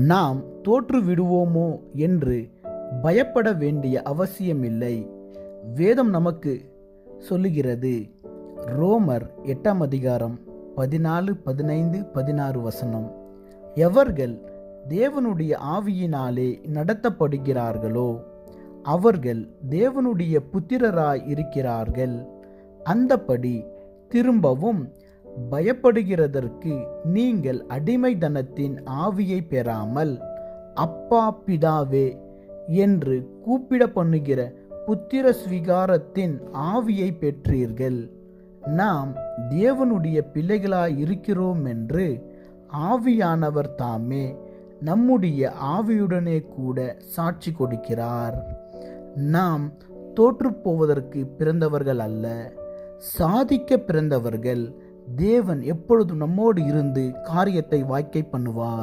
நாம் தோற்று விடுவோமோ என்று பயப்பட வேண்டிய அவசியமில்லை. வேதம் நமக்கு சொல்லுகிறது. ரோமர் 8ஆம் அதிகாரம் 14, 15, 16 வசனம். எவர்கள் தேவனுடைய ஆவியினாலே நடத்தப்படுகிறார்களோ அவர்கள் தேவனுடைய புத்திரராய் இருக்கிறார்கள். அந்தப்படி திரும்பவும் பயப்படுகிறதற்கு நீங்கள் அடிமைத்தனத்தின் ஆவியை பெறாமல் அப்பா பிதாவே என்று கூப்பிட பண்ணுகிற புத்திர ஸ்வீகாரத்தின் ஆவியை பெற்றீர்கள். நாம் தேவனுடைய பிள்ளைகளாய் இருக்கிறோம் என்று ஆவியானவர் தாமே நம்முடைய ஆவியுடனே கூட சாட்சி கொடுக்கிறார். நாம் தோற்றுப்போவதற்கு பிறந்தவர்கள் அல்ல, சாதிக்க பிறந்தவர்கள். தேவன் எப்பொழுதும் நம்மோடு இருந்து காரியத்தை வாய்க்கை பண்ணுவார்.